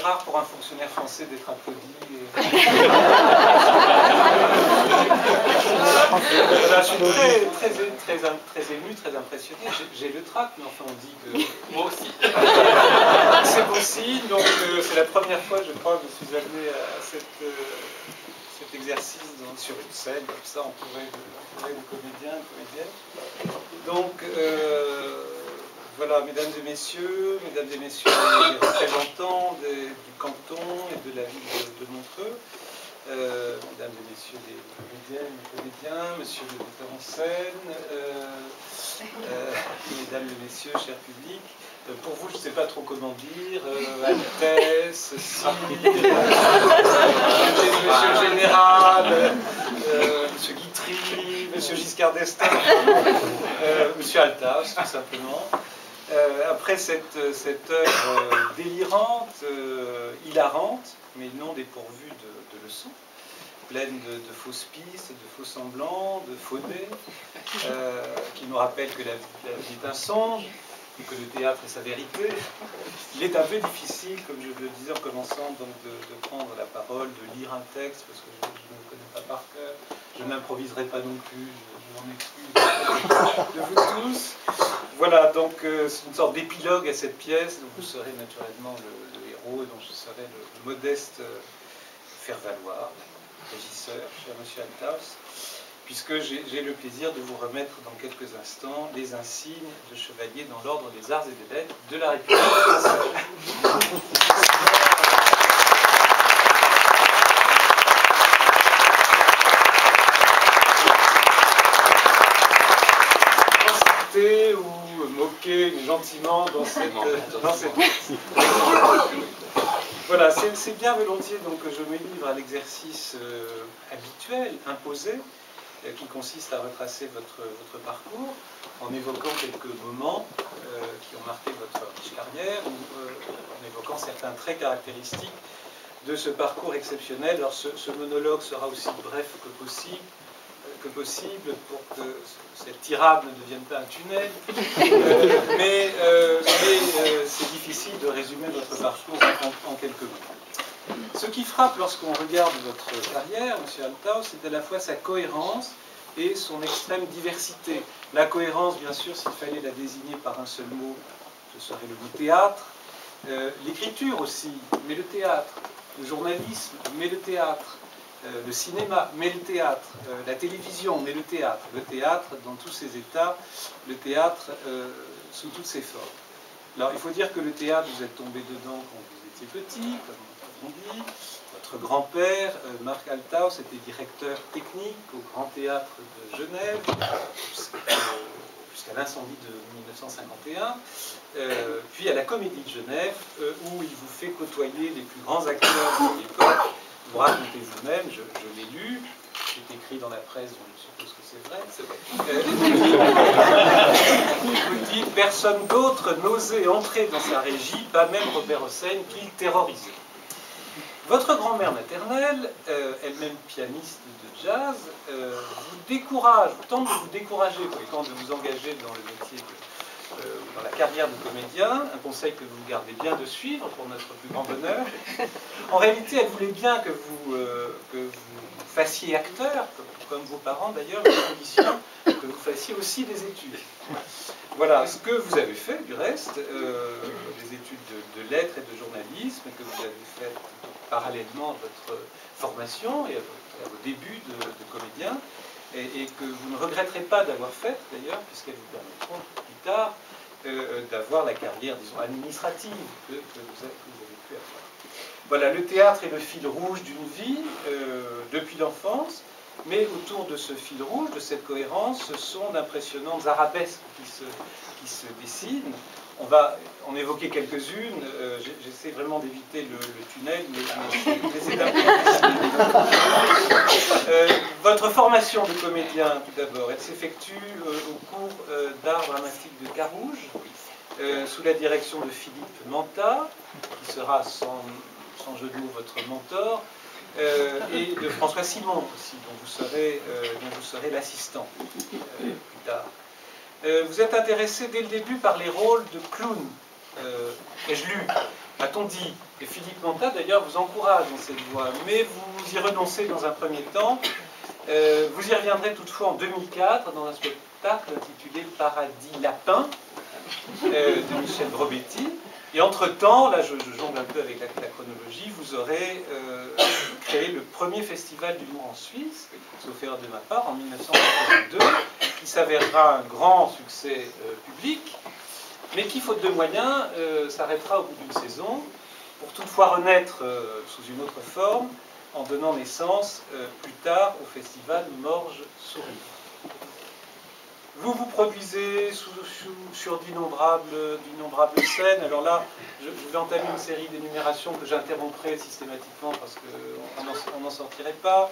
rare pour un fonctionnaire français d'être applaudi. Voilà, je suis très ému, très impressionné. J'ai le trac, mais enfin on dit que... Moi aussi. C'est beau signe, donc c'est la première fois, je crois, que je suis amené à cet exercice sur une scène, comme ça, entouré de comédiens, comédiennes. Donc, voilà, mesdames et messieurs les représentants du canton et de la ville de Montreux, mesdames et messieurs les comédiennes et comédiens, monsieur le metteur en scène, mesdames et messieurs, cher public, pour vous, je ne sais pas trop comment dire, Altesse, monsieur le général, monsieur Guitry, monsieur Giscard d'Estaing, monsieur Altas, tout simplement. Après cette œuvre délirante, hilarante, mais non dépourvue de leçons, pleine de fausses pistes, de faux semblants, de faux nez, qui nous rappelle que la vie est un songe, et que le théâtre est sa vérité. Il est un peu difficile, comme je le disais en commençant, donc de prendre la parole, de lire un texte, parce que je ne le connais pas par cœur. Je n'improviserai pas non plus, je m'en excuse de vous tous. Voilà, donc c'est une sorte d'épilogue à cette pièce, dont vous serez naturellement le héros, et dont je serai le modeste faire-valoir, régisseur, cher monsieur Altas, puisque j'ai le plaisir de vous remettre dans quelques instants les insignes de chevalier dans l'ordre des arts et des lettres de la République française. Ou moquer gentiment dans cette voilà, c'est bien volontiers donc que je me livre à l'exercice habituel, imposé, qui consiste à retracer votre parcours en évoquant quelques moments qui ont marqué votre riche carrière ou en évoquant certains traits caractéristiques de ce parcours exceptionnel. Alors ce monologue sera aussi bref que possible pour que cette tirade ne devienne pas un tunnel, mais c'est difficile de résumer votre parcours en quelques mots. Ce qui frappe lorsqu'on regarde votre carrière, M. Althaus, c'est à la fois sa cohérence et son extrême diversité. La cohérence, bien sûr, s'il fallait la désigner par un seul mot, ce serait le mot théâtre. L'écriture aussi, mais le théâtre. Le journalisme, mais le théâtre. Le cinéma, mais le théâtre, la télévision, mais le théâtre dans tous ses états, le théâtre sous toutes ses formes. Alors il faut dire que le théâtre, vous êtes tombé dedans quand vous étiez petit, comme on dit. Votre grand-père, Marc Althaus, était directeur technique au Grand Théâtre de Genève, jusqu'à l'incendie de 1951, puis à la Comédie de Genève, où il vous fait côtoyer les plus grands acteurs de l'époque. Vous racontez vous-même, je l'ai lu, c'est écrit dans la presse, donc je suppose que c'est vrai. Vous dites, personne d'autre n'osait entrer dans sa régie, pas même Robert Hossein, qui le terrorisait. Votre grand-mère maternelle, elle-même pianiste de jazz, vous décourage, vous tente de vous décourager, vous tente de vous engager dans le métier dans la carrière de comédien, un conseil que vous gardez bien de suivre pour notre plus grand bonheur. En réalité, elle voulait bien que vous fassiez acteur, comme vos parents d'ailleurs, à condition que vous fassiez aussi des études. Voilà ce que vous avez fait du reste, des études de lettres et de journalisme, que vous avez fait parallèlement à votre formation et à vos débuts de comédien. Et que vous ne regretterez pas d'avoir fait, d'ailleurs, puisqu'elles vous permettront plus tard d'avoir la carrière, disons, administrative que vous avez pu avoir. Voilà, le théâtre est le fil rouge d'une vie, depuis l'enfance, mais autour de ce fil rouge, de cette cohérence, ce sont d'impressionnantes arabesques qui se dessinent. On va en évoquer quelques-unes. J'essaie vraiment d'éviter le tunnel, mais j'essaie d'un peu. Votre formation de comédien, tout d'abord, elle s'effectue au cours d'art dramatique de Carouge, sous la direction de Philippe Manta, qui sera sans jeu de mots votre mentor, et de François Simon aussi, dont vous serez l'assistant plus tard. Vous êtes intéressé dès le début par les rôles de clown, ai-je lu, a-t-on dit. Et Philippe Monta, d'ailleurs, vous encourage dans cette voie. Mais vous y renoncez dans un premier temps. Vous y reviendrez toutefois en 2004 dans un spectacle intitulé Paradis Lapin de Michel Brobetti. Et entre-temps, là je jongle un peu avec la chronologie, vous aurez créé le premier festival d'humour en Suisse, sauf erreur de ma part, en 1982, qui s'avérera un grand succès public, mais qui, faute de moyens, s'arrêtera au bout d'une saison, pour toutefois renaître sous une autre forme, en donnant naissance plus tard au festival Morge Sourire. Vous vous produisez sur d'innombrables scènes. Alors là, je vais entamer une série d'énumérations que j'interromprai systématiquement parce qu'on n'en sortirait pas.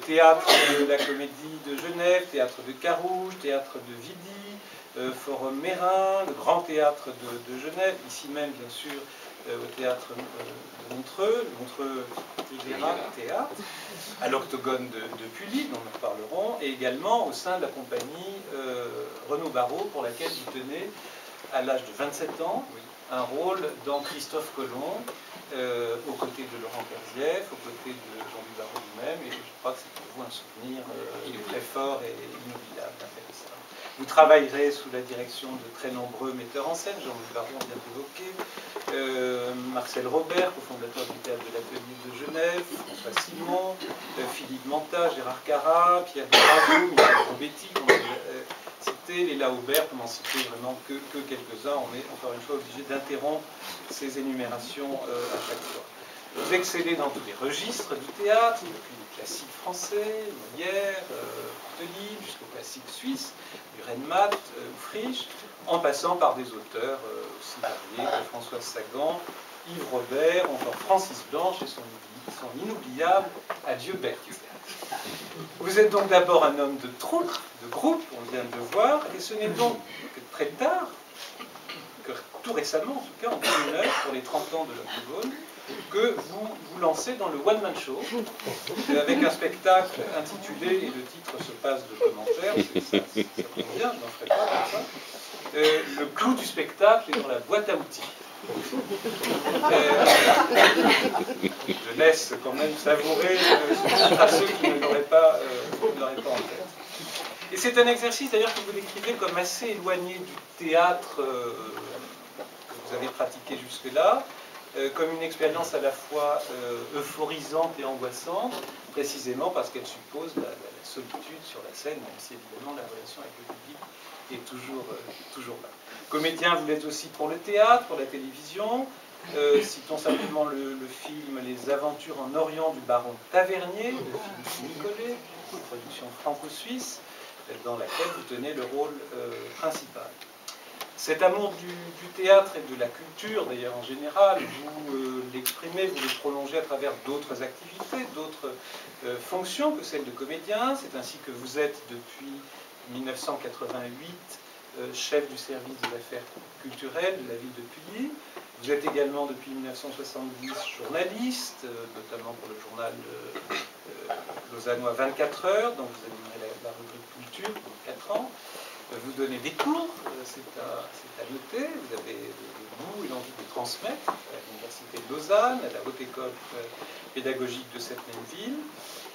Théâtre de la Comédie de Genève, Théâtre de Carouge, Théâtre de Vidi, Forum Mérin, le Grand Théâtre de Genève, ici même bien sûr au Théâtre de Montreux, le Montreux Théâtre, à l'Octogone de Pully, dont nous parlerons, et également au sein de la compagnie Renaud Barrault, pour laquelle vous tenez, à l'âge de 27 ans, un rôle dans Christophe Colomb, aux côtés de Laurent Perzieff, aux côtés de Jean-Louis Barrault lui-même, et je crois que c'est pour vous un souvenir très fort et inoubliable, intéressant. Vous travaillerez sous la direction de très nombreux metteurs en scène, Jean-Louis Barrault vient d'évoquer, Marcel Robert, cofondateur du Théâtre de l'Atelier de Genève, François Simon, Philippe Monta, Gérard Carrat, Pierre Bravo, Michel Brobetti, citer, Léla Aubert, pour n'en citer vraiment que quelques-uns. On est encore une fois obligé d'interrompre ces énumérations à chaque fois. Vous excellez dans tous les registres du théâtre, depuis les classiques français, Molière, Courteline, jusqu'aux classiques suisses, du Renmat ou Frisch, en passant par des auteurs aussi variés que Françoise Sagan, Yves Robert, encore Francis Blanche et son inoubliable Adieu Berthe. Vous êtes donc d'abord un homme de troupe, de groupe, on vient de le voir, et ce n'est donc que très tard, que tout récemment en tout cas, en 2009, pour les 30 ans de l'Octogone, que vous vous lancez dans le one-man show, avec un spectacle intitulé, et le titre se passe de commentaires, ça tombe bien, je n'en ferai pas comme ça, le clou du spectacle est dans la boîte à outils. Je laisse quand même savourer ce titre à ceux qui ne l'auraient pas en tête. Et c'est un exercice d'ailleurs que vous décrivez comme assez éloigné du théâtre que vous avez pratiqué jusque-là, comme une expérience à la fois euphorisante et angoissante, précisément parce qu'elle suppose la solitude sur la scène, même si évidemment la relation avec le public est toujours là. Comédien, vous l'êtes aussi pour le théâtre, pour la télévision. Citons simplement le film Les Aventures en Orient du baron Tavernier, de Philippe Nicolet, une production franco-suisse, dans laquelle vous tenez le rôle principal. Cet amour du théâtre et de la culture, d'ailleurs en général, vous l'exprimez, vous le prolongez à travers d'autres activités, d'autres fonctions que celles de comédien. C'est ainsi que vous êtes depuis 1988 chef du service des affaires culturelles de la ville de Pully. Vous êtes également depuis 1970 journaliste, notamment pour le journal lausannois 24 heures, donc vous animerez la rubrique culture pendant 4 ans. Vous donnez des cours, c'est à noter, vous avez le goût et l'envie de transmettre à l'Université de Lausanne, à la Haute École pédagogique de cette même ville,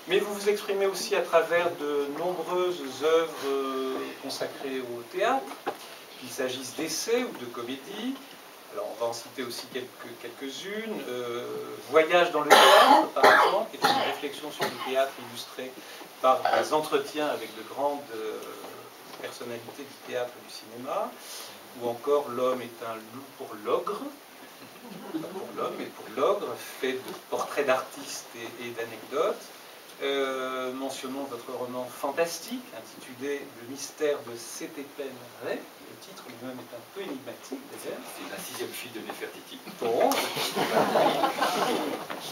mais vous vous exprimez aussi à travers de nombreuses œuvres consacrées au théâtre, qu'il s'agisse d'essais ou de comédies. Alors on va en citer aussi quelques-unes. Voyage dans le théâtre, par exemple, qui est une réflexion sur le théâtre illustrée par des entretiens avec de grandes personnalités du théâtre et du cinéma, ou encore L'homme est un loup pour l'ogre, pas pour l'homme, mais pour l'ogre, fait de portraits d'artistes et d'anecdotes. Mentionnons votre roman fantastique, intitulé Le mystère de Cétépen Ray. Le titre lui-même est un peu énigmatique, d'ailleurs. C'est la 6e fille de Nefertiti. Bon.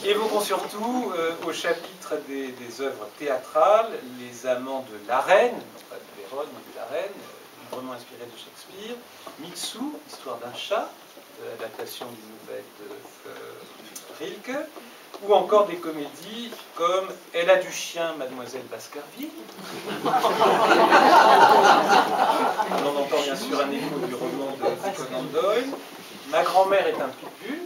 Évoquons surtout au chapitre des œuvres théâtrales Les Amants de la Reine, non pas de Vérone, mais de la Reine, librement inspiré de Shakespeare, Mitsou, Histoire d'un chat, adaptation d'une nouvelle de Rilke, ou encore des comédies comme Elle a du chien, Mademoiselle Baskerville. On en entend bien sûr un écho du roman de Conan Doyle. Ma grand-mère est un pitbull,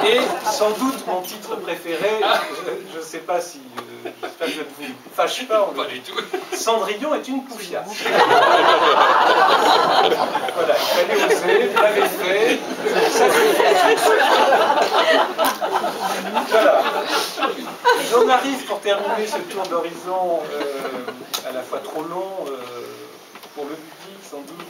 Et sans doute mon titre préféré, je ne sais pas si j'espère que je ne vous fâche pas. Pas du tout. Cendrillon est une poufiasse. Voilà, il fallait oser, vous l'avez fait, ça c'est fait. Voilà. J'en arrive pour terminer ce tour d'horizon à la fois trop long pour le public sans doute.